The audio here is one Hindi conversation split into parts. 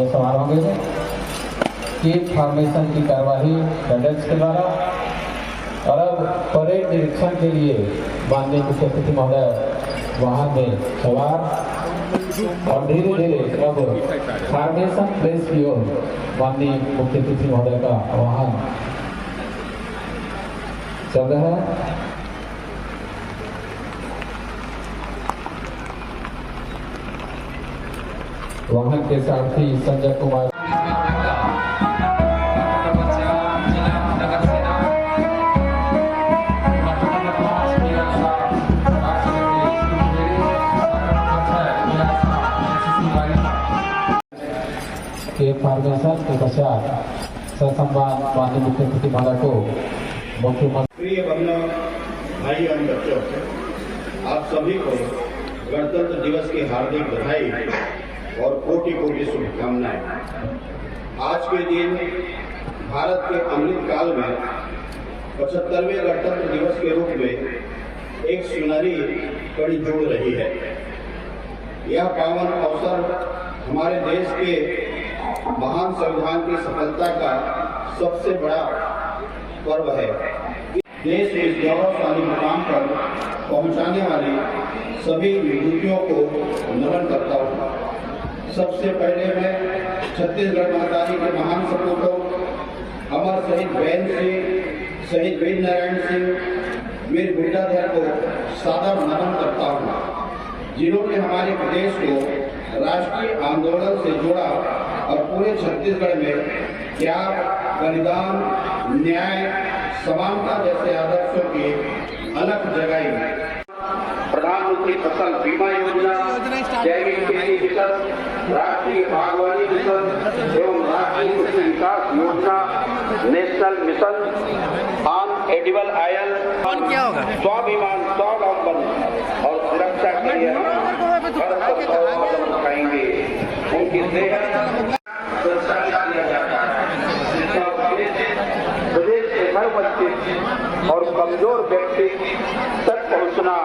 समारोह में केप फॉर्मेशन की कार्यवाही कैडेट्स के द्वारा और अब परेड निरीक्षण के लिए माननीय मुख्य अतिथि महोदय वाहन में सवार और धीरे धीरे अब फॉर्मेशन प्लेस की ओर माननीय मुख्य अतिथि महोदय का वाहन चल रहा है। वाहन के सारथी संजय कुमार के फॉर्मेशन के पश्चात ससम्मान माननीय मुख्य अतिथि महोदय को मुख्यमंत्री। प्रिय बहनों, भाई एवं बच्चों, आप सभी को गणतंत्र दिवस की हार्दिक बधाई और कोटि कोटि शुभकामनाएं। आज के दिन भारत के अमृत काल में 75वें गणतंत्र दिवस के रूप में एक सुनहरी कड़ी जुड़ रही है। यह पावन अवसर हमारे देश के महान संविधान की सफलता का सबसे बड़ा पर्व है। देश को इस गौरवशाली मुकाम पर पहुंचाने वाली सभी विभूतियों को नमन करता हूँ। सबसे पहले मैं छत्तीसगढ़ महारानी के महान सपूतों अमर शहीद बहन सिंह, शहीद वीर नारायण सिंह, वीर बिरजाधर को सादर नमन करता हूँ, जिन्होंने हमारे प्रदेश को राष्ट्रीय आंदोलन से जोड़ा और पूरे छत्तीसगढ़ में त्याग, बलिदान, न्याय, समानता जैसे आदर्शों की अलख जगाई। प्रधानमंत्री फसल बीमा योजना, जैविक खेती मिशन, राष्ट्रीय बागवानी मिशन एवं राष्ट्रीय कृषि विकास योजना, national mission on edible oil, स्वाभिमान स्वावलंबन और सुरक्षा के लिए हम उठाएंगे। उनकी सेहत प्रदेश के हर बच्चे और कमजोर व्यक्ति तक पहुंचना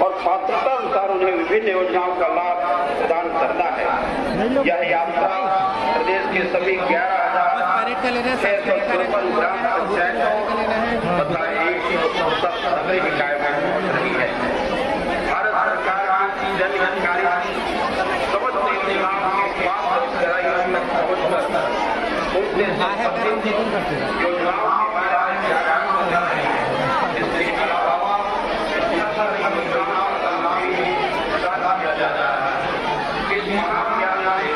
और पात्रता अनुसार उन्हें विभिन्न योजनाओं का लाभ प्रदान करना है। यह यात्रा प्रदेश के सभी 11,653 ग्राम पंचायतों तथा 167 नगरीय निकायों में पहुंच रही है। भारत सरकार की जन हितकारी समस्त योजनाओं के स्वास्थ्य गहराइयों तक पहुंचकर उनसे संबंधित योजनाओं के बारे में जागरूक कर रहे हैं। इसके अलावा योजनाओं का लाभ भी प्रदान किया जाता है। इस महाअभियान से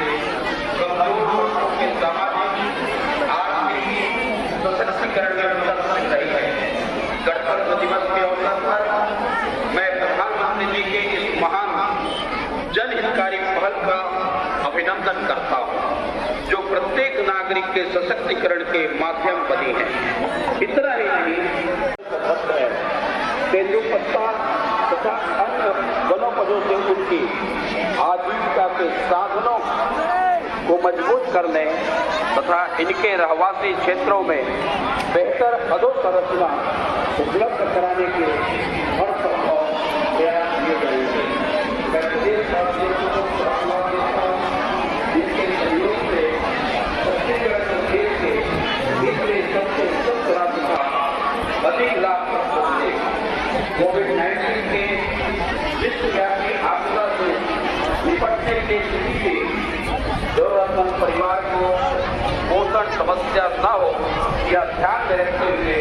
कमजोर लोगों के सामाजिक आर्थिक सशक्तिकरण में मदद मिल रही है। गणतंत्र दिवस के अवसर पर मैं प्रधानमंत्री जी के इस महान जन हितकारी पहल का अभिनंदन करता हूँ, जो प्रत्येक नागरिक के सशक्तिकरण के माध्यम बनी है। इतना ही नहीं, तेंदुपत्ता तथा अन्य वनोपजों से उनकी आजीविका के साधनों को मजबूत करने तथा इनके रहवासी क्षेत्रों में बेहतर अधोसंरचना उपलब्ध कराने के हर संभव प्रयास किए जाएंगे। मैं प्रदेशवासियों को धन्यवाद देता हूं, जिनके सहयोग से छत्तीसगढ़ प्रदेश के पिछले सबसे सख्त राज्य का अधिक लाभ पहुंचे। कोविड-19 के विश्वव्यापी आपदा से निपटने की स्थिति में जरूरतमंद परिवार को पोषण समस्या न हो, यह ध्यान में रखते हुए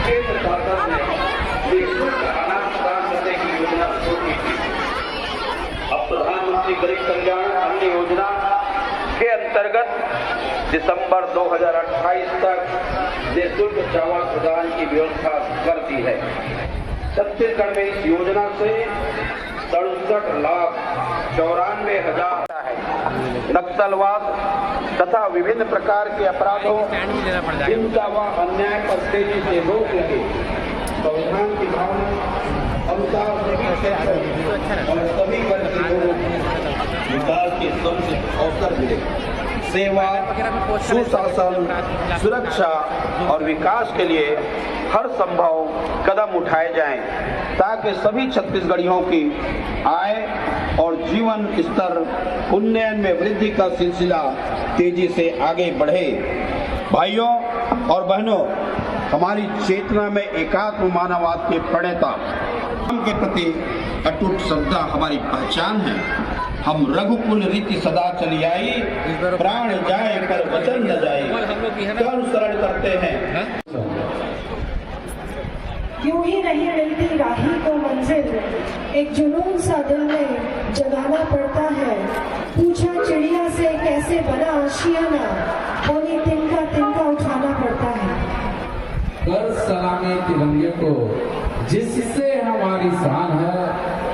केंद्र सरकार ने निःशुल्क अनाज प्रदान करने की योजना शुरू की थी। अब प्रधानमंत्री गरीब कल्याण अन्न योजना के अंतर्गत दिसंबर 2028 तक निःशुल्क चावल प्रदान की व्यवस्था कर दी है। छत्तीसगढ़ में इस योजना से 67,94,000 है। नक्सलवाद तथा विभिन्न प्रकार के अपराधों, हिंसा व अन्याय पर तेजी से रोक लगे, संविधान की भावना और सभी वर्ग के लोगों को विकास के समुचित अवसर मिले। सेवा, सुशासन, सुरक्षा और विकास के लिए हर संभव कदम उठाए जाएं, ताकि सभी छत्तीसगढ़ियों की आय और जीवन स्तर उन्नयन में वृद्धि का सिलसिला तेजी से आगे बढ़े। भाइयों और बहनों, हमारी चेतना में एकात्म मानववाद के प्रणेता के प्रति अटूट श्रद्धा हमारी पहचान है। हम रघुकुल रीति सदा चली आई, प्राण जाए पर वचन न जाए, का अनुसरण करते हैं। यूं ही नहीं मिलती राही को मंजिल, एक जुनून सा दिल में जगाना पड़ता है। पूछा चिड़िया से कैसे बना आशियाना, बोली तिनका तिनका उठाना पड़ता है। कर सलामी तिरंगे को जिससे हमारी शान है,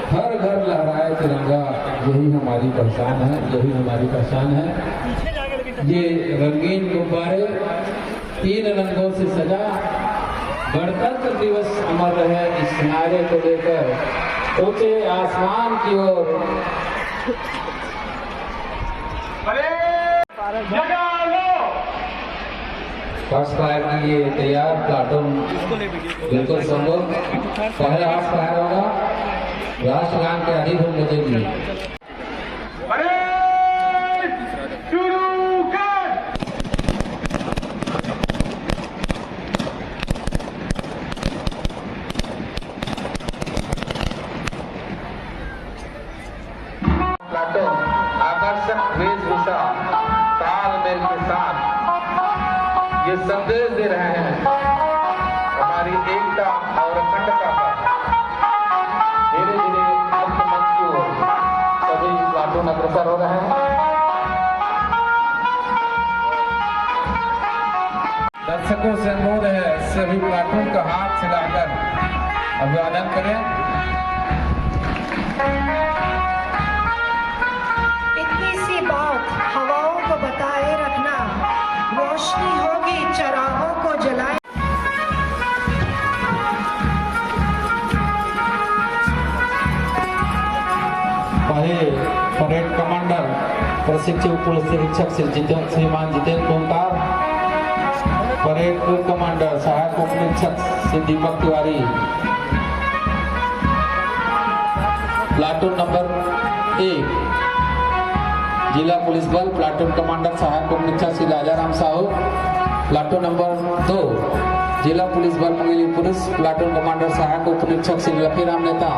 हर घर लहराए तिरंगा, यही हमारी पहचान है, यही हमारी पहचान है। ये रंगीन गुब्बारे 3 रंगों से सजा गणतंत्र दिवस अमर रहे, इस नारे को लेकर ऊंचे आसमान की ओर फर्स्ट फायर के लिए तैयार प्लाटून बिल्कुल संभव। पहले हाफ फायर होगा, राष्ट्रगान के आदि धुन बजेगी। प्लाटून आकर्षक वेशभूषा तालमेल के साथ ये संदेश दे रहे हैं हमारी एकता और अखंडता का। धीरे धीरे मुख्य मंच की ओर सभी प्लाटून अग्रसर हो रहे हैं। दर्शकों से अनुरोध है सभी प्लाटून का हाथ हिलाकर अभिवादन करें। इतनी सी बात हवाओं को बताए रखना, रोशनी होगी चराहों को जलाए। परेड कमांडर प्रशिक्षु पुलिस निरीक्षक श्रीमान जितेंद्र ओंकार, परेड कमांडर सहायक उप निरीक्षक श्री दीपक तिवारी, प्लाटून नंबर 1 जिला पुलिस बल प्लाटून कमांडर सहायक उप निरीक्षक श्री राजाराम साहू, प्लाटून नंबर 2 जिला पुलिस बल मुंगेली पुलिस प्लाटून कमांडर सहायक उप निरीक्षक श्री लखीराम नेता,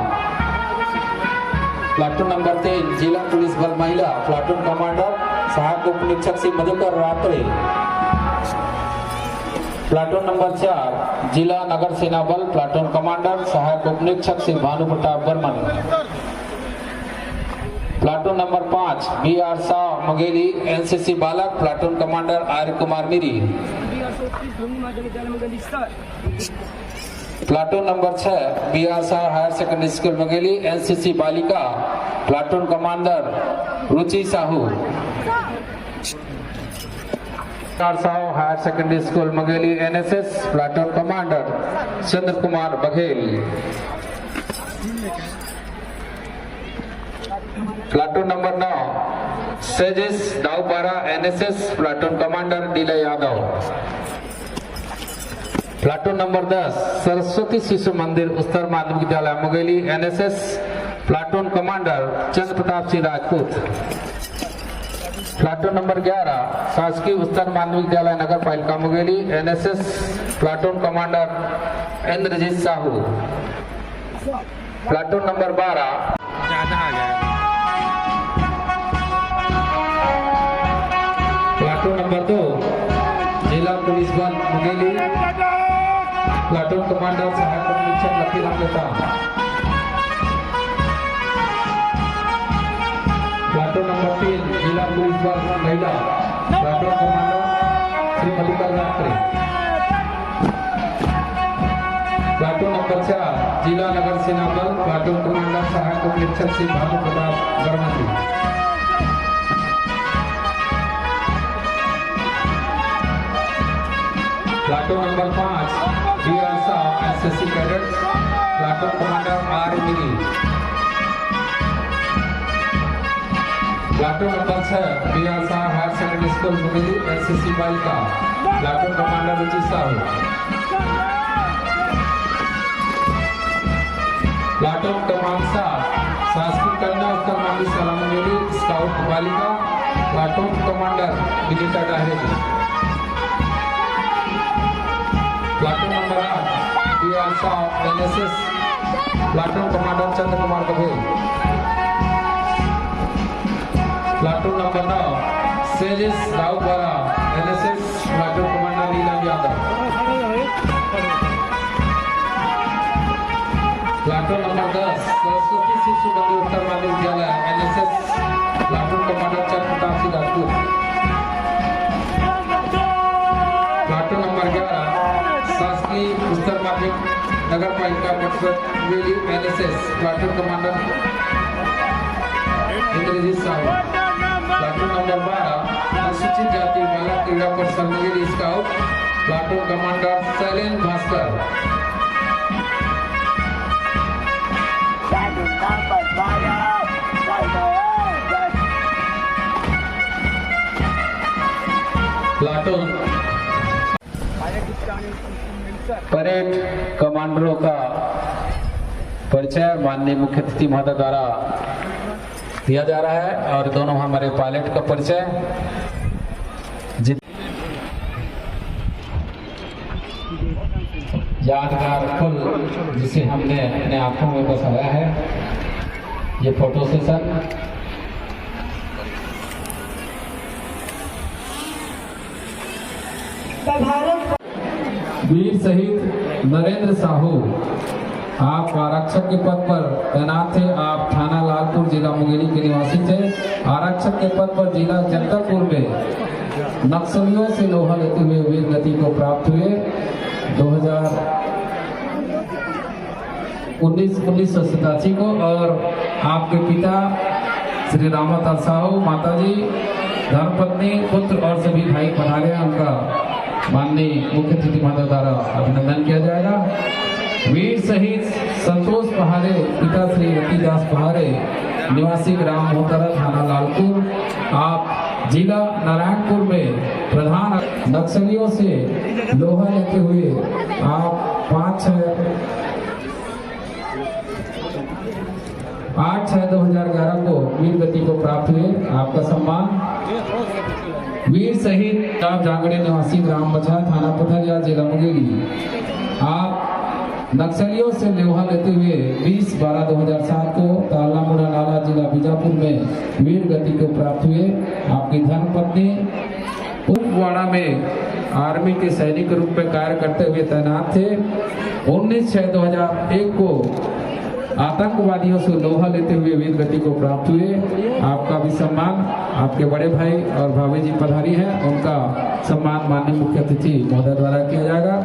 प्लाटून नंबर 3 जिला पुलिस बल महिला प्लाटून कमांडर सहायक उप निरीक्षक श्री मधुकर रात्रे, प्लाटून नंबर 4 जिला नगर सेना बल प्लाटून कमांडर सहायक उप निरीक्षक Shri Bhanu Pratap Barman, platoon number 5 BR Sao Mungeli NCC बालक platoon commander Arya Kumar Miri, platoon number 6 BR Sao higher secondary school Mungeli NCC बालिका platoon commander Ruchi Sahu, BR Sao higher secondary school Mungeli NSS platoon commander Chandra Kumar Baghel, platoon number 9 सेजिस Daupara NSS platoon commander Dila Yadav, platoon number 10 Saraswati Shishu Mandir उच्चतर माध्यमिक विद्यालय Mungeli NSS platoon commander Chandra Pratap Singh Rajput, platoon number 11 शासकीय उच्चतर माध्यमिक विद्यालय नगर पालिका Mungeli NSS platoon commander Indrajeet Sahu, platoon number 12 platoon number 2 जिला पुलिस बल मुंगेली प्लाटून कमांडर सहायक उप निरीक्षक लखीराम नेता, प्लाटून नंबर 3 जिला पुलिस बल महिला प्लाटून कमांडर श्री मधुकर रात्रे, प्लाटून नंबर 4 जिला नगर सेना बल प्लाटून कमांडर सहायक उप निरीक्षक Shri Bhanu Pratap Barman, platoon number 5 BR Sao SSC cadets platoon commander R Miri, platoon number 6 BR Sao higher secondary school Mungeli NCC बालिका platoon commander Ruchi Sahu, platoon क्रमांक 7 शासकीय कन्या उच्चतर स्काउट बालिका platoon commander Vinita Dahre ji. Platoon number 8 B Asha NSS platoon commander Chandra Kumar Kabir. Platoon number 9 सेजिस Rautwala NSS platoon commander Neelam Yadav. Platoon number 10 Saraswati Shishu Mandir Uttar Madhyamik Vidyalaya NSS platoon commander Chandrapratap Singh Rajput. Platoon number 11 शासकीय उत्तर माध्यमिक नगर पालिका Patweli NSS platoon commander Indrajeet Sahu. Platoon number 12 अनुसूचित जाति बालक क्रीड़ा परिषद नगरी scout platoon commander Shailendra Bhaskar. Platoon parade कमांडरों का परिचय माननीय मुख्य अतिथि महोदय द्वारा दिया जा रहा है और दोनों हमारे पायलट का परिचय। यादगार फुल जिसे हमने अपने आंखों में बसाया है, ये फोटो सेशन। वीर शहीद नरेंद्र साहू, आप आरक्षक के पद पर तैनात थे। आप थाना लालपुर जिला मुंगेरी के निवासी थे। आरक्षक के पद पर जिला जगदलपुर में नक्सलियों से लोहा लेते हुए वीर गति को प्राप्त हुए। 1987 को। और आपके पिता श्री रामाताल साहू, माताजी, धर्मपत्नी, पुत्र और सभी भाई पधारे हैं। उनका माननीय मुख्य अतिथि महोदय द्वारा अभिनंदन किया जाएगा। वीर शहीद संतोष पहाड़े, पिता श्री रतिदास पहाड़े, निवासी ग्राम मोहतरा थाना लालपुर। आप जिला नारायणपुर में प्रधान नक्सलियों से लोहा लेते हुए आप 8/6/2011 को वीर गति को प्राप्त हुए। आपका सम्मान वीर शहीद आप जांगड़े निवासी ग्राम बछा थाना पथरिया जिला मुंगेरी। आप नक्सलियों से लोहा लेते हुए 20/12/2007 को तालामुड़ा नाला जिला बीजापुर में वीर गति को प्राप्त हुए। आपकी धर्मपत्नी कुपवाड़ा में आर्मी के सैनिक के रूप में कार्य करते हुए तैनात थे। 19/6/2001 को आतंकवादियों से लोहा लेते हुए वीर गति को प्राप्त हुए। आपका भी सम्मान आपके बड़े भाई और भाभी जी पधारी हैं, उनका सम्मान माननीय मुख्य अतिथि महोदय द्वारा किया जाएगा।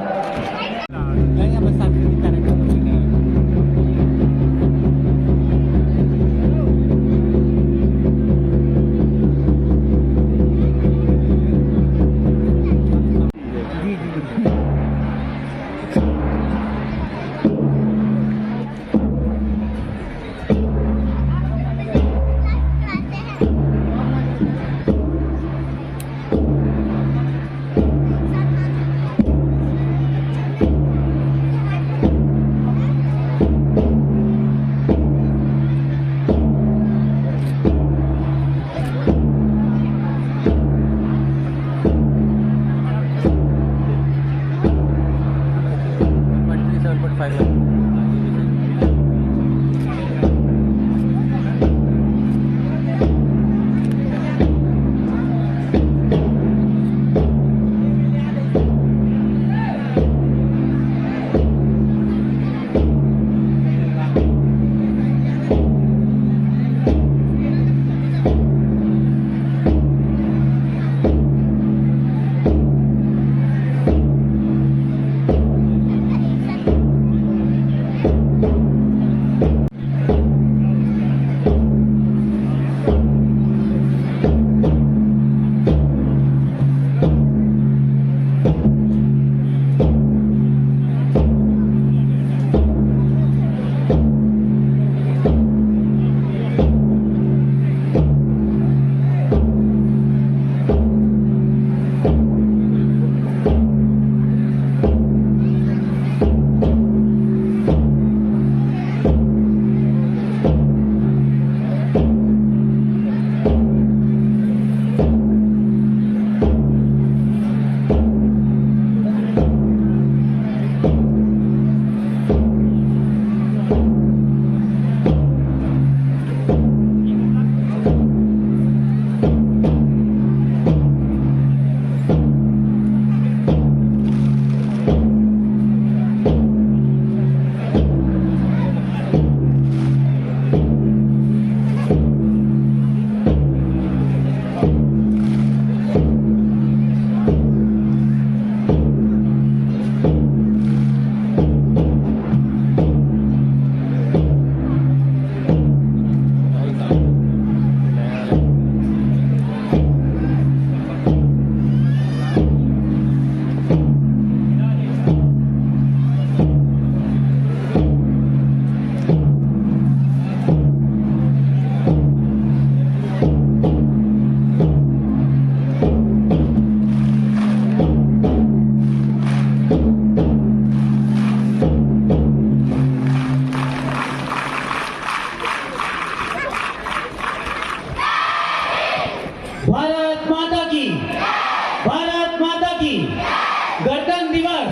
गणतंत्र दिवस,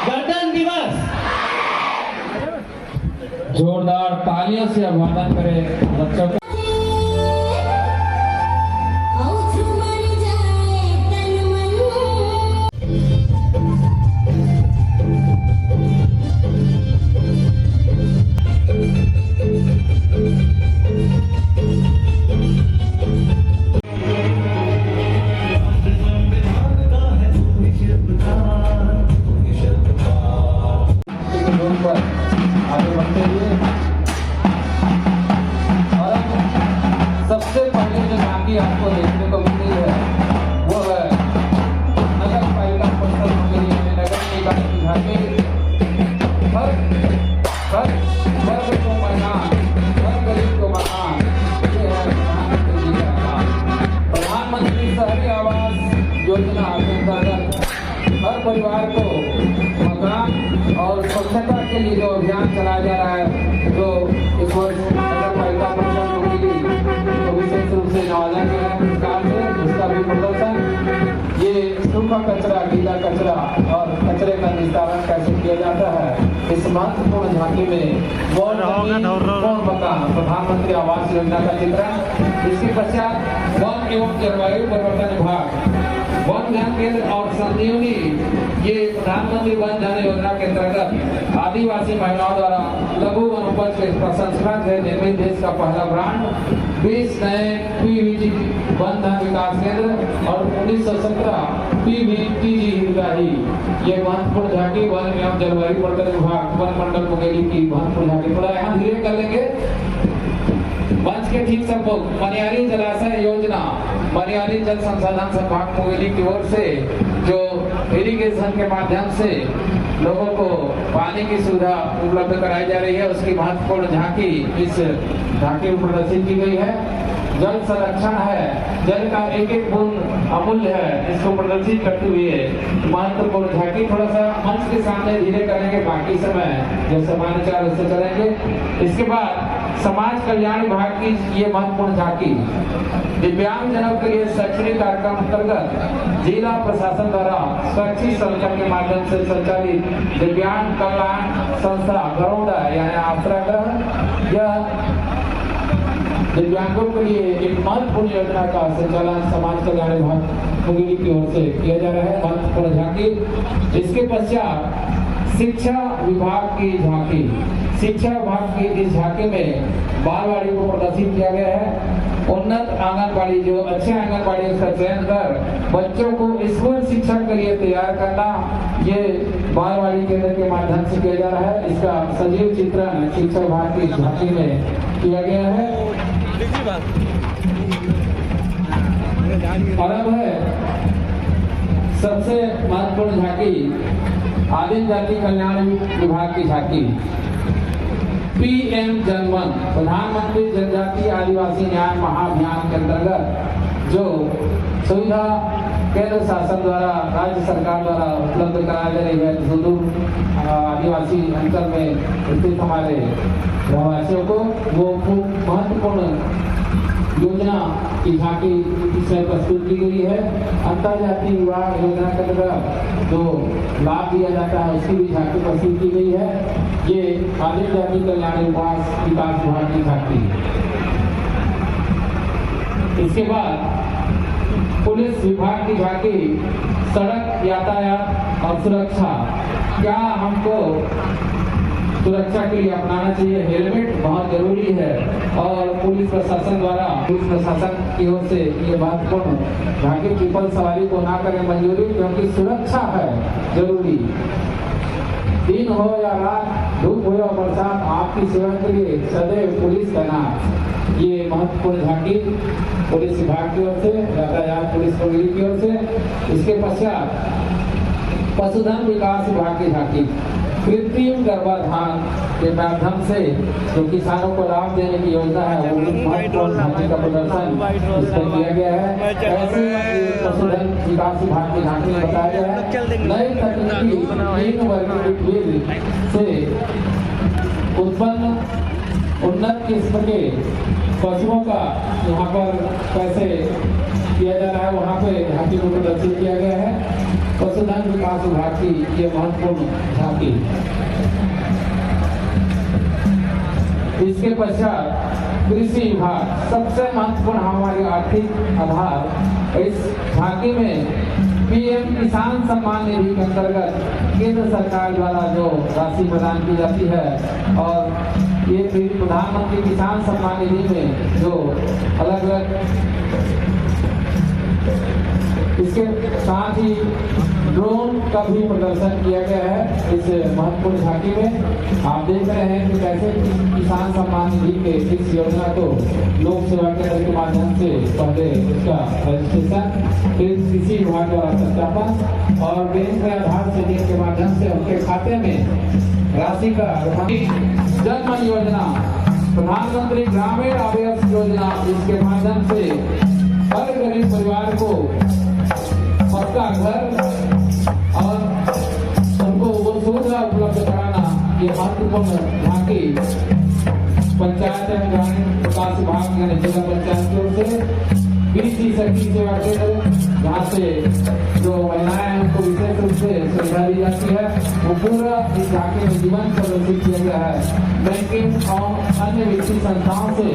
गणतंत्र दिवस। जोरदार तालियों से अभिवादन करें बच्चों का। पर आगे बढ़ते हुए और अब सबसे पहले जो झांकी आपको देखने को मिल रही है वो है नगर पालिका परिषद मंगली यानी नगर निकाय की झांकी। हर वर्ग को मकान, हर गरीब को मकान, ये है प्रधानमंत्री जी का काम। प्रधानमंत्री शहरी आवास योजना के अंतर्गत हर परिवार को मकान और स्वच्छता के लिए जो अभियान चलाया जा रहा है, जो इस वर्ष नगर पालिका परिषद मंगली को विशेष रूप से नवाजा गया है पुरस्कार से, जिसका भी प्रदर्शन ये सूखा कचरा, गीला कचरा और कचरे का निस्तारण कैसे किया जाता है इस महत्वपूर्ण झांकी में कौन मकान प्रधानमंत्री आवास योजना का चित्रण। इसके पश्चात वन एवं जलवायु परिवर्तन विभाग, वन ध्यान केंद्र और संजीवनी, ये प्रधानमंत्री वन धन योजना के अंतर्गत आदिवासी महिलाओं द्वारा लघु वनोपज के प्रसंस्करण से निर्मित देश का पहला ब्रांड 20 नए पीवीटी वन धन विकास केंद्र और 1917 पीवीटीजी हितग्राही। ये महत्वपूर्ण झांकी वन एवं जलवायु परिवर्तन विभाग वन मंडल मुंगेली की महत्वपूर्ण झांकी। थोड़ा यहाँ धीरे कर लेंगे। मंच के ठीक सम्मुख मनियारी जलाशय योजना, मनियारी जल संसाधन संभाग मुंगेली की ओर से जो इरिगेशन के माध्यम से लोगों को पानी की सुविधा उपलब्ध कराई जा रही है, उसकी महत्वपूर्ण झांकी इस झांकी में प्रदर्शित की गई है। जल संरक्षण है, जल का एक एक बूंद अमूल्य है, इसको प्रदर्शित करते हुए महत्वपूर्ण झांकी। थोड़ा सा मंच के सामने धीरे करेंगे, बाकी समय जो सामान्य चाल उससे करेंगे। इसके बाद समाज कल्याण विभाग की ये महत्वपूर्ण झांकी दिव्यांग जनों के लिए शैक्षणिक कार्यक्रम अंतर्गत जिला प्रशासन द्वारा स्वैच्छिक संगठन के माध्यम से संचालित दिव्यांग कल्याण संस्था गरुड़ा यानी आश्रय गृह, यह दिव्यांगों के लिए एक महत्वपूर्ण योजना का संचालन समाज कल्याण विभाग मुंगेली की ओर से किया जा रहा है, महत्वपूर्ण झांकी। इसके पश्चात शिक्षा विभाग की झांकी, शिक्षा विभाग की इस झांकी में बालवाड़ी को प्रदर्शित किया गया है। उन्नत आंगनबाड़ी, जो अच्छे आंगनबाड़ी उसका चयन कर बच्चों को स्कूल शिक्षा के लिए तैयार करना, ये बालवाड़ी केंद्र के माध्यम से किया जा रहा है। इसका सजीव चित्रण शिक्षा विभाग की झांकी में किया गया है। और अब है सबसे महत्वपूर्ण झांकी आदिम जाति कल्याण विभाग की झांकी। पीएम जनमन, प्रधानमंत्री जनजाति आदिवासी न्याय महाअभियान के अंतर्गत जो सुविधा केंद्र शासन द्वारा, राज्य सरकार द्वारा उपलब्ध कराई जा रही है सुदूर आदिवासी अंचल में स्थित हमारे रहवासियों को, वो खूब महत्वपूर्ण योजना की झांकी इसमें प्रस्तुत की गई है। अंतरजातीय विवाह योजना के तहत जो लाभ दिया जाता है उसकी भी झांकी प्रस्तुत की गई है। ये आदिम जाति कल्याण विकास विभाग की झांकी। इसके बाद पुलिस विभाग की झांकी, सड़क यातायात और सुरक्षा। क्या हमको सुरक्षा के लिए अपनाना चाहिए हेलमेट, बहुत जरूरी है। और पुलिस प्रशासन द्वारा, पुलिस प्रशासन की ओर से ये महत्वपूर्ण झांकी ट्रिपल सवारी को ना करें मंजूरी, क्योंकि सुरक्षा है जरूरी। दिन हो या रात, धूप हो या बरसात, आपकी सेवा के लिए सदैव पुलिस तैनात। ये महत्वपूर्ण झांकी पुलिस विभाग की ओर से, यातायात पुलिस मुंगेली की ओर से। इसके पश्चात पशुधन विकास विभाग की झांकी, कृत्रिम गर्भाधान के माध्यम से जो किसानों को लाभ देने की योजना है, वो महत्वपूर्ण झांकी का प्रदर्शन इसमें किया गया है। ऐसे पशुधन विकास विभाग की झांकी में बताया गया है नई तकनीकी 3 वर्गीकृत बीज से उत्पन्न उन्नत किस्म के पशुओं का यहाँ पर कैसे किया जा रहा है, वहाँ पे झांकी को प्रदर्शित किया गया है। पशुधन विकास विभाग की ये महत्वपूर्ण झांकी। इसके पश्चात कृषि विभाग, सबसे महत्वपूर्ण हमारी आर्थिक आधार। इस झांकी में पीएम किसान सम्मान निधि के अंतर्गत केंद्र सरकार द्वारा जो राशि प्रदान की जाती है, और ये प्रधानमंत्री किसान सम्मान निधि में जो अलग अलग, इसके साथ ही ड्रोन का भी प्रदर्शन किया गया है इस महत्वपूर्ण झांकी में। आप देख रहे हैं कि कैसे किसान सम्मान निधि के इस योजना को लोक सेवा केंद्र के माध्यम से पहले उसका रजिस्ट्रेशन, फिर कृषि विभाग द्वारा सत्यापन और बैंक में आधार सेटिंग के माध्यम से उनके खाते में राशि का जन धन योजना, प्रधानमंत्री ग्रामीण आवास योजना, इसके माध्यम से हर गरीब परिवार को पक्का घर और उनको वो सुविधा उपलब्ध कराना ये महत्वपूर्ण झांकी पंचायत एवं ग्रामीण विकास विभाग यानी जिला पंचायत की ओर से 20 सखी सेवा केंद्र, जहाँ से जो महिलाएं हैं उनको विशेष रूप से सुविधा दी जाती है, वो पूरा इस झांकी में जीवन प्रदर्शित किया गया है। बैंकिंग और अन्य वित्तीय संस्थाओं से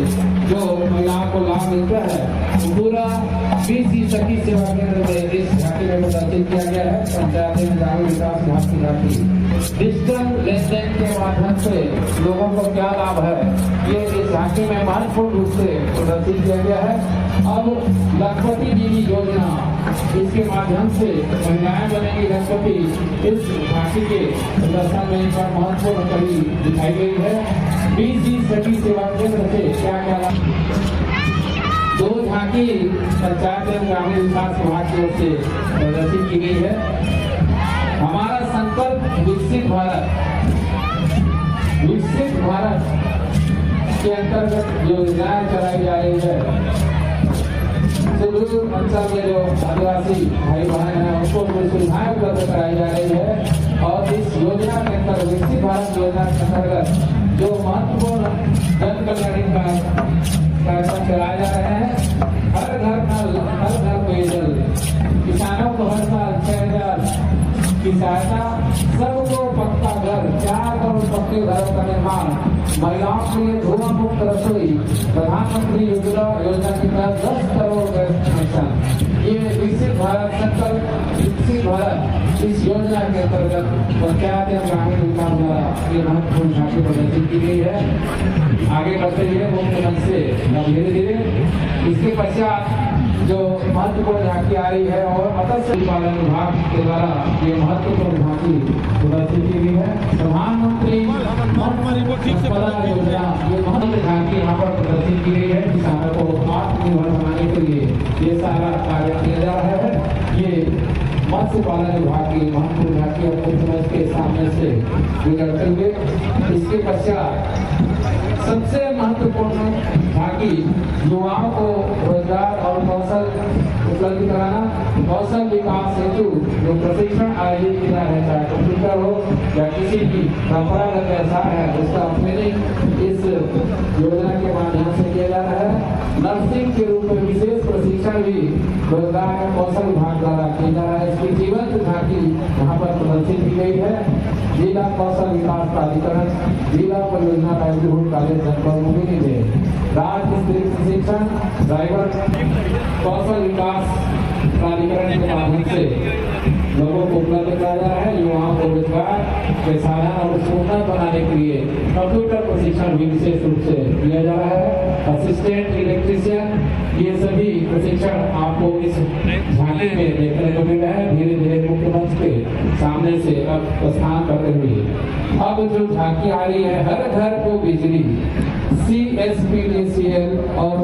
जो महिलाओं को लाभ मिलता है, वो पूरा 20 सखी सेवा केंद्र में इस झांकी में प्रदर्शित किया गया है। पंचायत एवं ग्रामीण विकास विभाग की झांकी डिजिटल लेन देन के माध्यम से लोगों को क्या लाभ है, ये इस झांकी में महत्वपूर्ण रूप से प्रदर्शित किया गया है। अब लखपति दीदी योजना, इसके माध्यम से महिलाएं बनेंगी लखपति, इस झांकी के प्रदर्शन में इनका महत्वपूर्ण कड़ी दिखाई गई है। 20 सखी सेवा केंद्र से क्या क्या लाभ, दो झांकी पंचायत एवं ग्रामीण विकास विभाग की ओर से प्रदर्शित की गई है। हमारा संकल्प विकसित भारत के अंतर्गत योजनाएं चलाई जा रही है। सुदूर अंचल में जो आदिवासी भाई बहन हैं उनको सुविधाएं उपलब्ध कराई जा रही है, और इस योजना के अंतर्गत विकसित भारत योजना के अंतर्गत जो महत्वपूर्ण जन कल्याण कार्यक्रम चलाए जा रहे हैं। हर घर नल, हर घर पेयजल, किसानों को हर साल 6,000 की सहायता, सबको पक्का घर, 4 करोड़ पक्के घरों का निर्माण, महिलाओं के लिए धुआं मुक्त रसोई, प्रधानमंत्री योजना के तहत 10 करोड़ गैस कनेक्शन। ये विकसित भारत संकल्प विकसित भारत इस योजना के अंतर्गत पंचायत एवं ग्रामीण विकास द्वारा ये महत्वपूर्ण झांकी प्रदर्शित की गई है। आगे बढ़ते हुए मुख्यमंत्री से धीरे धीरे इसके पश्चात जो महत्वपूर्ण झांकी आ रही है, और मत्स्य पालन विभाग के द्वारा ये महत्वपूर्ण झांकी प्रदर्शित की गई है। प्रधानमंत्री मत्स्य योजना, ये महत्वपूर्ण झांकी यहाँ पर प्रदर्शित की गई है। किसानों को आत्मनिर्भर बनाने के लिए ये सारा कार्य किया जा रहा है। ये मत्स्य पालन विभाग की महत्वपूर्ण झांकी और के सामने से गुजरते हुए इसके पश्चात सबसे महत्वपूर्ण झांकी युवाओं को रोजगार और कौशल उपलब्ध कराना, कौशल विकास हेतु जो प्रशिक्षण आयोजित किया है, चाहे कंप्यूटर हो या किसी भी परंपरागत व्यवसाय है, उसका ट्रेनिंग इस योजना के माध्यम से किया जा रहा है। नर्सिंग के रूप में विशेष प्रशिक्षण भी रोजगार और कौशल विभाग द्वारा किया जा रहा है। इसकी जीवंत झांकी यहाँ पर प्रदर्शित की गई है। जिला कौशल विकास प्राधिकरण, जिला परियोजना लाइवलीहुड कॉलेज जनपद में राज्य स्तरीय प्रशिक्षण ड्राइवर कौशल विकास प्राधिकरण के माध्यम से लोगों को उपलब्ध कराया जा रहा है। युवाओं को रोजगार के साधन और सुविधा बनाने के लिए कंप्यूटर प्रशिक्षण भी विशेष रूप से दिया जा रहा है। असिस्टेंट इलेक्ट्रीशियन, ये सभी प्रशिक्षण आपको इस झांकी में देखने को मिल रहा है। धीरे धीरे मुख्य मंच के सामने से अब प्रस्थान करते हुए अब जो झांकी आ रही है, हर घर को बिजली, CSPDCL और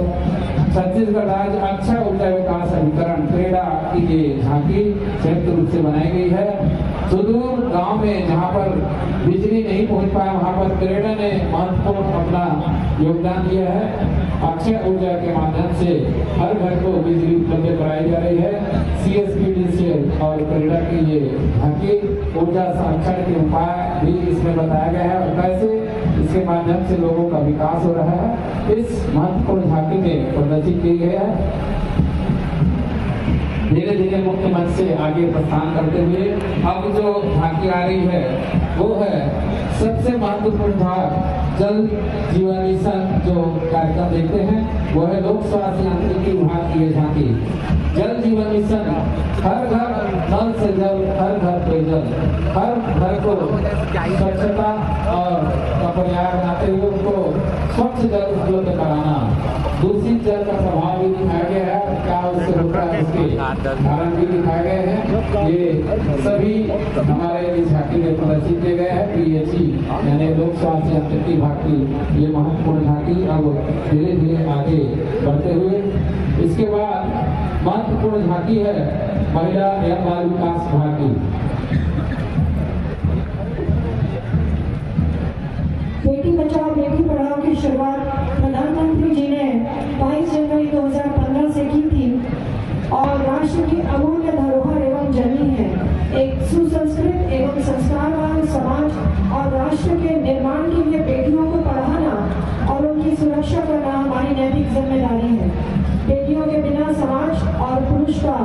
छत्तीसगढ़ राज्य अक्षय ऊर्जा विकास अभिकरण क्रेडा की ये झांकी संयुक्त रूप से बनाई गई है। सुदूर गांव में जहां पर बिजली नहीं पहुंच पाया, वहां पर क्रेडा ने महत्वपूर्ण अपना योगदान दिया है। अक्षय ऊर्जा के माध्यम से हर घर को बिजली उपलब्ध कराई जा रही है। CSPDCL और क्रेडा की ये झांकी ऊर्जा संरक्षण के उपाय भी इसमें बताया गया है और कैसे इसके माध्यम से लोगों का विकास हो रहा है। इस महत्वपूर्ण झांकी में प्रदर्शित की गई है। धीरे धीरे मुख्य मंच से आगे प्रस्थान करते हुए अब जो झांकी आ रही है वो है सबसे महत्वपूर्ण भाग जल जीवन मिशन जो कार्यक्रम देखते हैं वो है लोक स्वास्थ्य यांत्रिकी विभाग की ये झांकी। जल जीवन मिशन हर घर नल से जल, हर घर पेयजल, हर घर को स्वच्छता और पर्याय बनाते हुए उनको स्वच्छ जल उपलब्ध कराना। दूषित जल का प्रभाव भी दिखाया गया है, क्या उससे होता है उसके कारण भी दिखाए गए हैं। ये सभी हमारे इस झांकी में प्रदर्शित किए गए हैं। PHE यानी लोक स्वास्थ्य यांत्रिकी विभाग की ये महत्वपूर्ण झांकी अब धीरे धीरे आगे बढ़ते हुए इसके बाद महत्वपूर्ण झांकी है महिला एवं बाल विकास विभाग की। बेटी बचाओ बेटी पढ़ाओ की शुरुआत प्रधानमंत्री जी ने 22 जनवरी 2015 से की थी और राष्ट्र की अमूल्य धरोहर एवं जमी है। एक सुसंस्कृत एवं संस्कारवान समाज और राष्ट्र के निर्माण के लिए बेटियों को पढ़ाना और उनकी सुरक्षा करना हमारी नैतिक जिम्मेदारी है। बेटियों के बिना समाज और पुरुष का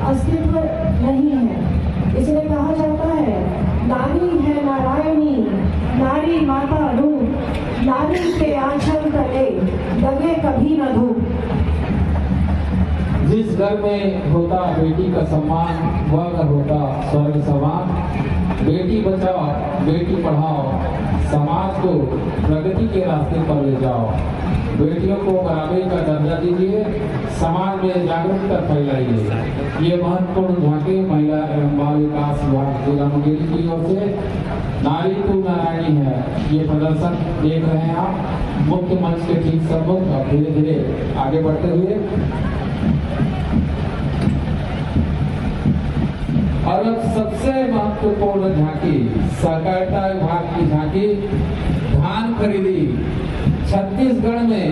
अस्तित्व नहीं है। इसलिए कहा जाता है नारी है नारायणी, नारी माता रूप, नारी के आंचल तले लगे कभी न धूप। जिस घर में होता बेटी का सम्मान वह घर होता स्वर्ग समान। बेटी बचाओ बेटी पढ़ाओ समाज को प्रगति के रास्ते पर ले जाओ। बेटियों को बराबरी का दर्जा दीजिए, समाज में जागरूकता फैलाइए। ये महत्वपूर्ण झांकी महिला एवं बाल विकास विभाग जिला मुंगेरी की ओर से नारी तू नारायणी है ये प्रदर्शन देख रहे हैं आप मुख्य मंच के ठीक सम्मुख। और धीरे धीरे आगे बढ़ते हुए और अब सबसे महत्वपूर्ण झांकी सहकारिता विभाग की झांकी धान खरीदी। छत्तीसगढ़ में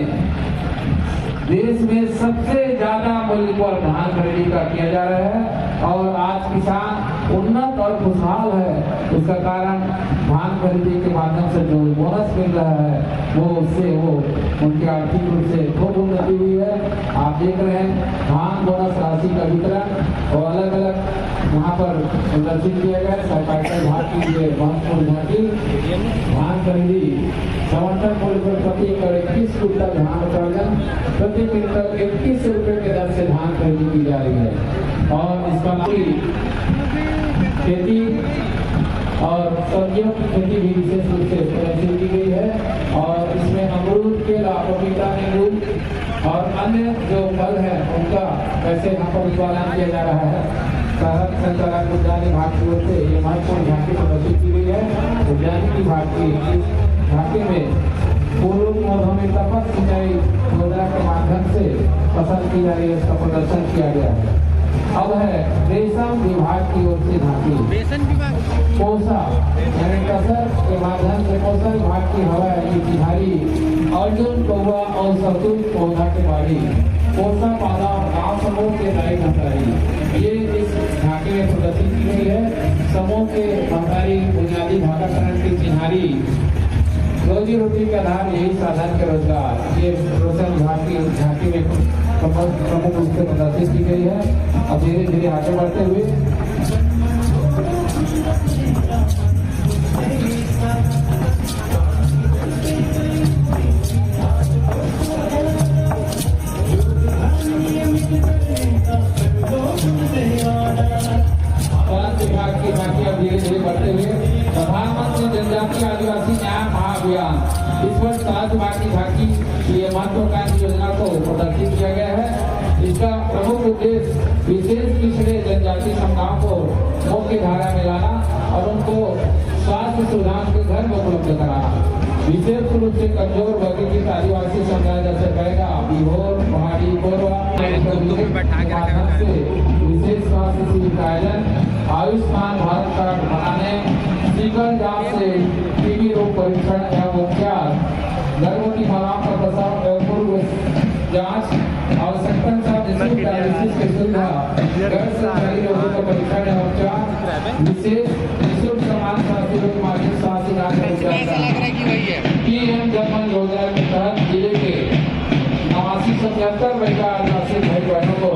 देश में सबसे ज्यादा मूल्य पर धान खरीदी का किया जा रहा है और आज किसान उन्नत और खुशहाल है। उसका कारण धान खरीदी के माध्यम से जो बोनस मिल रहा है वो उससे वो उनके आर्थिक रूप से खूब उन्नति हुई है। आप देख रहे हैं धान बोनस राशि का वितरण और अलग अलग वहाँ पर प्रदर्शित किया गया। सहकारिता विभाग की ये महत्वपूर्ण झांकी धान खरीदी समर्थन मूल्य पर प्रति एकड़ 21 कुंटल धान उत्पादन प्रति क्विंटल 21 रुपए के दर से धान खरीदी की जा रही है। और इसका खेती और सब्जियों की खेती भी विशेष रूप से प्रदर्शित की गई है। और इसमें अमरूद, केला, पपीता, नींबू और अन्य जो फल है उनका कैसे यहाँ पर उत्पादन किया जा रहा है। शहर संचालन उद्यान विभाग की ओर से ये महत्वपूर्ण झांकी प्रदर्शित की गई है। उद्यानिकी विभाग की इस झांकी में पूर्व पौधों में टपक सिंचाई योजना के माध्यम से फसल की जा रही है, इसका प्रदर्शन किया गया है। अब है रेशम विभाग की ओर से झांकी कोसा यानी कसर के माध्यम से कोसा विभाग की हवा यानी बिहारी अर्जुन कौवा और सतुल पौधा के बाड़ी कोसा पाला गांव समूह के दाई भंडारी ये इस झांकी में प्रदर्शित की गई है। समूह के भंडारी बुनियादी भागाकरण की चिन्हारी रोजी रोटी का आधार यही साधन के रोजगार ये रोशन विभाग की झांकी में प्रमुख रूप से प्रदर्शित की गई है। अब धीरे धीरे आगे बढ़ते हुए विभाग की झांकी अब धीरे धीरे बढ़ते हुए प्रधानमंत्री जनजातीय आदिवासी न्याय महाअभियान इस वर्ष 7 विभाग की झांकी ये महत्वाकांक्षी योजना को प्रदर्शित किया गया है। इसका प्रमुख उद्देश्य विशेष पिछड़े जनजाति समुदायों को मुख्य धारा में लाना और उनको स्वास्थ्य सुविधाओं के घर में उपलब्ध कराना। विशेष रूप से कमजोर वर्गीकृत आदिवासी समुदाय जैसे बैगा, बिहोर, पहाड़ी, कोरवा से विशेष स्वास्थ्य शिविर का आयोजन, आयुष्मान भारत कार्ड बनाने, सीकर जांच से टीबी रोग परीक्षण एवं उपचार, गर्भवती माताओं का प्रसव एवं पूर्व जांच और संकट डायलिसिस की सुविधा, गैर सरकारी रोगों का परीक्षण एवं उपचार, विशेष निःशुल्क समान स्वास्थ्य रोग माध्यम स्वास्थ्य पीएम जन योजना के तहत जिले के 8977 महिला आदिवासी भाई बहनों को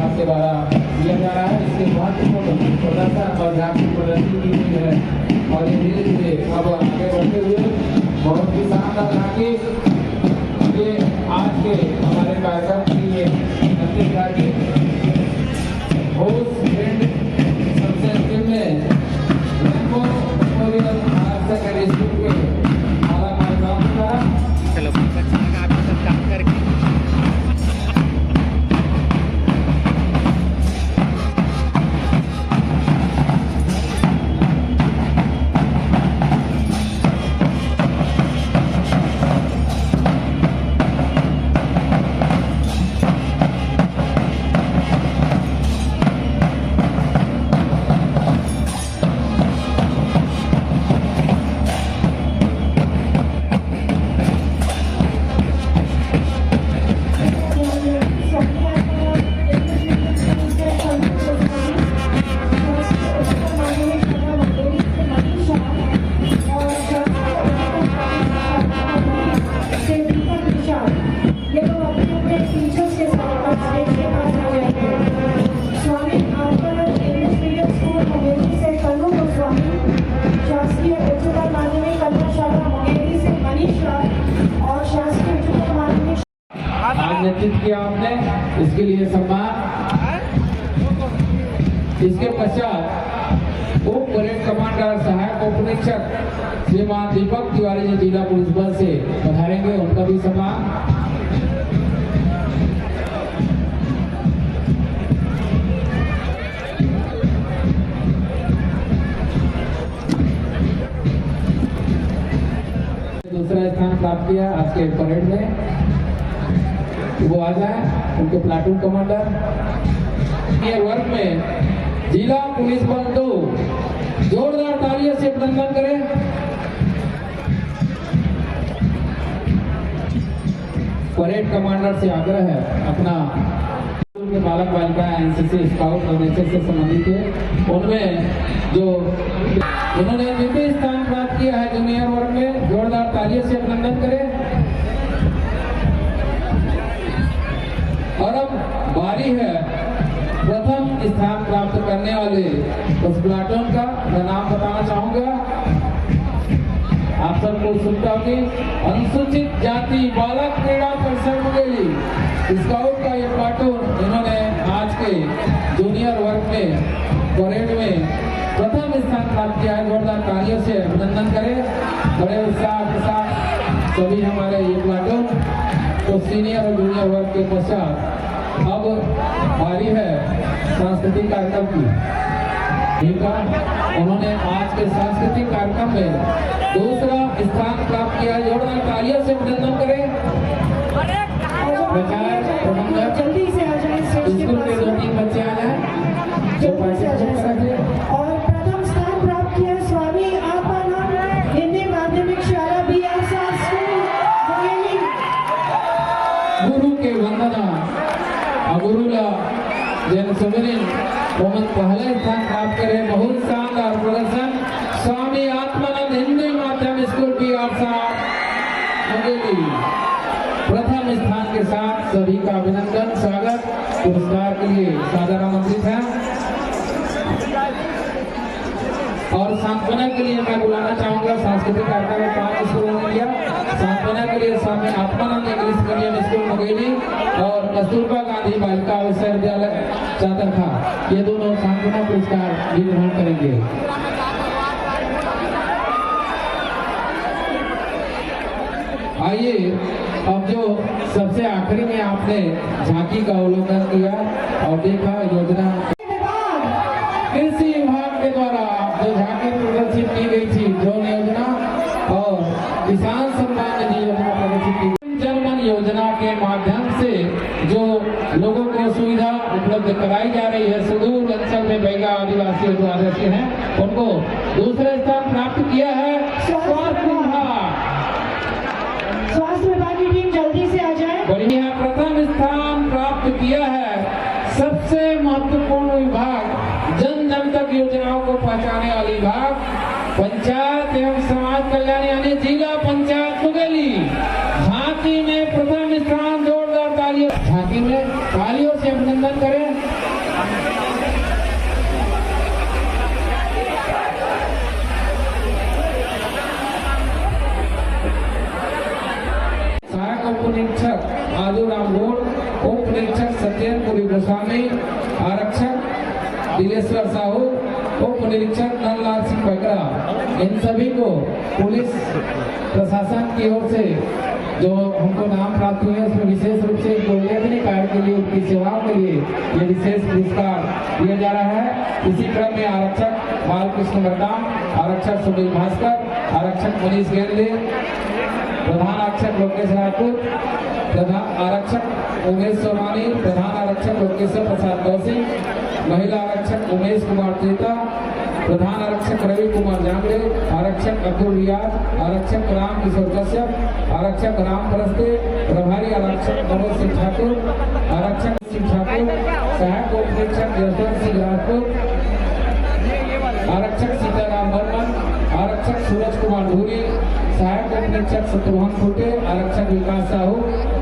विभाग के द्वारा दिया जा रहा है। इसके महत्वपूर्ण प्रदर्शन और झांकी प्रदर्शनी की गई है और ये धीरे धीरे अब आगे बढ़ते हुए बहुत ही शानदार झांकी ये आज के हमारे कार्यक्रम की ये अंतिम झांकी होस्ट एंड सबसे अंतिम में rainbow memorial higher secondary school के आला कार्यक्रम द्वारा चलो बहुत अच्छा लगा आपके साथ काम करके। आज नेतृत्व किया आपने, इसके लिए सम्मान। इसके पश्चात उप परेड कमांडर सहायक उपनिरीक्षक श्रीमान दीपक तिवारी जी जिला पुलिस बल से पधारेंगे, उनका भी सम्मान। दूसरा स्थान प्राप्त किया आज के परेड में, वो आ जाए उनके प्लाटून कमांडर। ये वर्ग में जिला पुलिस बल 2 जोरदार तालियों से अभिनंदन करें। परेड कमांडर से आग्रह है अपना के बालक बालिका एनसीसी स्काउट और नेचर से संबंधित है, उनमें जो उन्होंने द्वितीय स्थान प्राप्त किया है जूनियर वर्ग में, जोरदार तालियों से अभिनंदन करें। और अब बारी है प्रथम स्थान प्राप्त करने वाले उस प्लाटून का। मैं नाम बताना चाहूंगा, आप सबको सुनता होगी, अनुसूचित जाति बालक क्रीड़ा परिषद मुंगेली स्काउट का ये प्लाटून, इन्होंने आज के जूनियर वर्ग में परेड में प्रथम स्थान प्राप्त किया है। जोरदार तालियों से अभिनंदन करें बड़े उत्साह के साथ सभी हमारे ये प्लाटून। तो सीनियर और जूनियर वर्ग के पश्चात अब बारी है सांस्कृतिक कार्यक्रम की। उन्होंने आज के सांस्कृतिक कार्यक्रम में दूसरा स्थान प्राप्त किया, जोरदार तालियों से अभिनंदन करें। जल्दी से आ जाए, स्कूल के 2-3 बच्चे आ जाए जो पार्टिसिपेट करेंगे। और प्रथम स्थान प्राप्त किया स्वामी आपानंद हिंदी माध्यमिक शाला BR7 स्कूल मुंगेली। गुरु के वंदना अगुरुला जैन सुमिरन उन्होंने पहला स्थान प्राप्त करे, बहुत शानदार प्रदर्शन। स्वामी आत्मानंद हिंदी माध्यम स्कूल BR7 मुंगेली प्रथम स्थान के साथ सभी का अभिनंदन, स्वागत। पुरस्कार के लिए सादर आमंत्रित है और सांत्वना के लिए मैं बुलाना चाहूंगा सांस्कृतिक कार्यक्रम में 5 स्कूलों ने किया। सांत्वना के लिए Swami Atmanand English medium school Mungeli और कस्तूरबा गांधी बालिका विश्वविद्यालय चातरखा, ये दोनों सांत्वना पुरस्कार भी ग्रहण करेंगे। आइए अब जो सबसे आखिरी में आपने झांकी का अवलोकन किया और देखा योजना कृषि विभाग के द्वारा जो झांकी प्रदर्शित की गई थी, ड्रोन योजना और किसान सम्मान निधि योजना प्रदर्शित की गई। जन मन योजना के माध्यम से जो लोगों को सुविधा उपलब्ध कराई जा रही है, सुदूर अंचल में महिला आदिवासी सदस्य हैं, उनको दूसरा स्थान प्राप्त किया है स्वास्थ्य विभाग की टीम जल्दी से आ जाए। बढ़िया, प्रथम स्थान प्राप्त किया है सबसे महत्वपूर्ण विभाग, जन जन तक योजनाओं को पहुंचाने वाली विभाग, पंचायत एवं समाज कल्याण यानी जिला पंचायत मुंगेली। झांकी में प्रथम स्थान, जोरदार तालियों, झांकी में तालियों से अभिनंदन करें। गोस्वामी, आरक्षक दिलेश्वर साहू, उप निरीक्षक नंदलाल सिंह बकरा, इन सभी को पुलिस प्रशासन की ओर से जो हमको नाम प्राप्त हुए उसमें विशेष रूप से उल्लेखनीय कार्य के लिए उनकी सेवाओं के लिए ये विशेष पुरस्कार दिया जा रहा है। इसी क्रम में आरक्षक बालकृष्ण मरकाम, आरक्षक सुनील भास्कर, आरक्षक मनीष गेंदे, प्रधान आरक्षक लोकेश राजपूत, प्रधान आरक्षक उमेश सोमानी, प्रधान आरक्षक लोकेश्वर प्रसाद कौशिक, महिला आरक्षक उमेश कुमार चेता, प्रधान आरक्षक रवि कुमार जांगड़े, आरक्षक अब्दुल रियाज, आरक्षक राम किशोर कश्यप, आरक्षक राम परस्ते, प्रभारी आरक्षक मनोज सिंह ठाकुर, आरक्षक सिंह ठाकुर, सहायक उप निरीक्षक यशवंत सिंह राजपूत, आरक्षक सीताराम बर्मन, आरक्षक सूरज कुमार धूरी, सहायक उप निरीक्षक शत्रुघ्न फुटे, आरक्षक विकास साहू,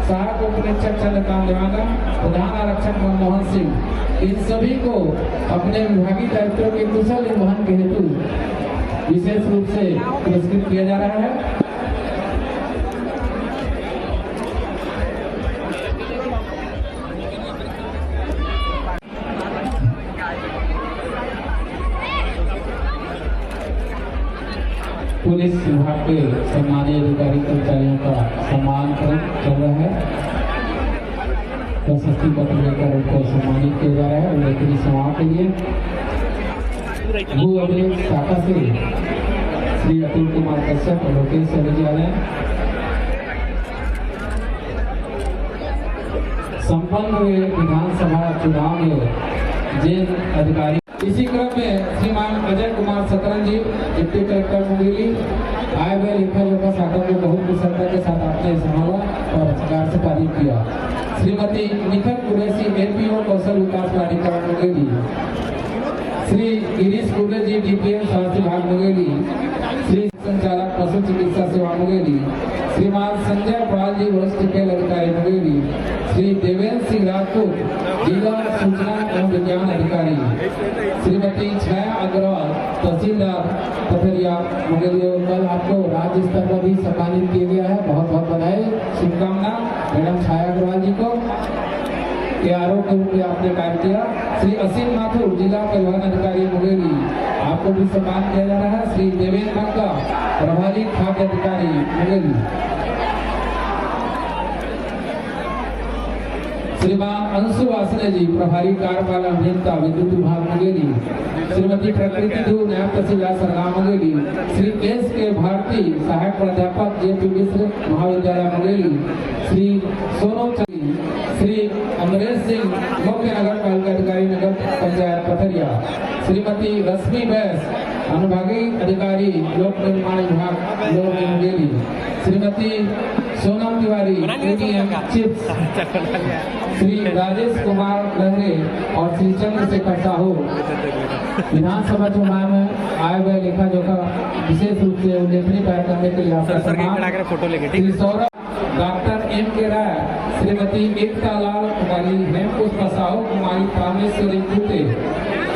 सहायक उप निरीक्षक चंद्रकांत देवांगन, प्रधान आरक्षक मनमोहन सिंह, इन सभी को अपने विभागीय दायित्वों के कुशल निर्वहन के हेतु विशेष रूप से पुरस्कृत किया जा रहा है। पुलिस विभाग के सम्मानीय अधिकारी कर्मचारियों का सम्मानकरण चल रहा है। प्रशस्ति पत्र देकर उनको सम्मानित किया जा रहा है उल्लेखनीय सेवाओं के लिए। भू अभिलेख शाखा से श्री अतुल कुमार कश्यप और लोकेश विद्यालय संपन्न हुए विधानसभा चुनाव में जिन अधिकारी। इसी क्रम में श्रीमान अजय कुमार सतरंजी, डिप्टी कलेक्टर मुंगेली, आए हुए लेखा जोखा शाखा को बहुत कुशलता के साथ आपने संभाला और सरकार से कार्य किया। श्रीमती निखत कुरैशी, एपीओ कौशल विकास प्राधिकरण मुंगेली, श्री गिरीश कुर्रे जी, डीपीएम स्वास्थ्य विभाग मुंगेली, श्री संचालक पशु चिकित्सा सेवा मुंगेली, श्रीमान संजय पाल जी, वरिष्ठ खेल अधिकारी मुंगेली, श्री देवेंद्र सिंह राजपूत, जिला सूचना एवं विज्ञान अधिकारी, श्रीमती छाया अग्रवाल, तहसीलदार पथरिया मुंगेली। और कल आपको राज्य स्तर पर भी सम्मानित किया गया है, बहुत बहुत बधाई, शुभकामना मैडम छाया अग्रवाल जी को। ARO के रूप में आपने कार्य किया। श्री असीम माथुर, जिला परिवहन अधिकारी मुंगेली, आपको भी सम्मान किया जा रहा है। श्री देवेंद्र मक्का, प्रभारी खाद्य अधिकारी मुंगेली, श्रीमान अंशु वासने जी, प्रभारी कार्यपालन अभियंता विद्युत विभाग मुंगेली, श्रीमती प्रकृति धू, नायब तहसीलदार सरगांव मुंगेली, श्री SK भारती, सहायक प्राध्यापक JP मिश्र महाविद्यालय मुंगेली, श्री सोनू चंदी, श्री अमरेश सिंह, मुख्य नगर पालिका अधिकारी नगर पंचायत पथरिया, श्रीमती रश्मि बैस, अनुभागीय अधिकारी लोक निर्माण विभाग लोक मुंगेली, श्रीमती सोनम तिवारी, ADM चिप्स, श्री राजेश कुमार लहरे और श्री चंद्रशेखर साहू, विधानसभा चुनाव में आए हुए लेखा जोखा विशेष रूप से उल्लेखनीय कार्य करने के लिए आपका सम्मान। फोटो लेके श्री सौरभ, डॉक्टर M.K. राय, श्रीमती एकता लाल कुमारी, हेमपुष्प साहू कुमारी, कामेश्वरी कुटे,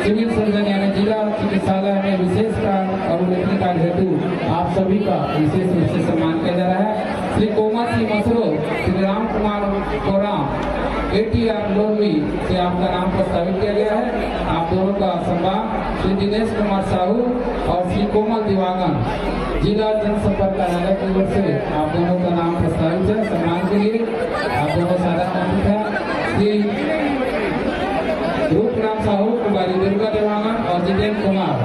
सिविल सर्जन यानी जिला चिकित्सालय में विशेष कार्य और उल्लेखनीय कार्य हेतु आप सभी का विशेष रूप से सम्मान किया जा रहा है। श्री कोमल सिंह मसरो, श्री राम कुमार कोराम, ATR लोरवी से आपका नाम प्रस्तावित किया गया है। आप दोनों का सम्मान श्री दिनेश कुमार साहू और श्री कोमल दिवांगन, जिला जनसंपर्क कार्यालय की ओर से आप दोनों का नाम प्रस्तावित है। सम्मान के लिए आप दोनों सारा आमंत्रित है। श्री रूपराम साहू, कुमारी दुर्गा देवांगन और जितेंद्र कुमार,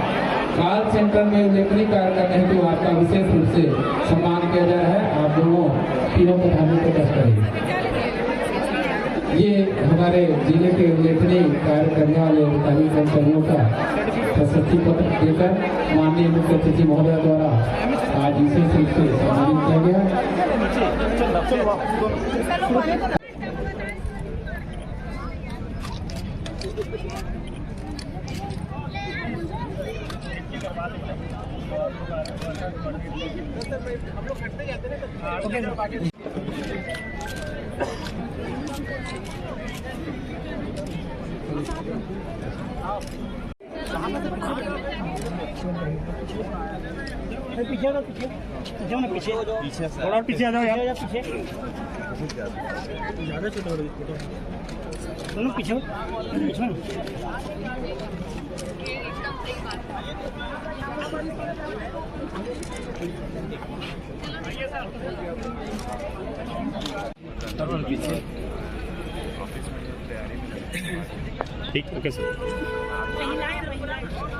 काल सेंटर में उल्लेखनीय कार्य करने हेतु आपका विशेष रूप से सम्मान किया जा रहा है। आप दोनों तीनों प्रधानों को दस करेंगे। ये हमारे जिले के उल्लेखनीय कार्य करने वाले अधिकारी कर्मचारियों का प्रशस्ति पत्र देकर माननीय मुख्य अतिथि महोदय द्वारा आज विशेष रूप से सम्मानित किया गया। पीछे थोड़ा पीछे आ जाओ यार, पीछे ज़्यादा छोटा हो रहा है फोटो। दोनों पीछे पीछे ठीक, ओके सर।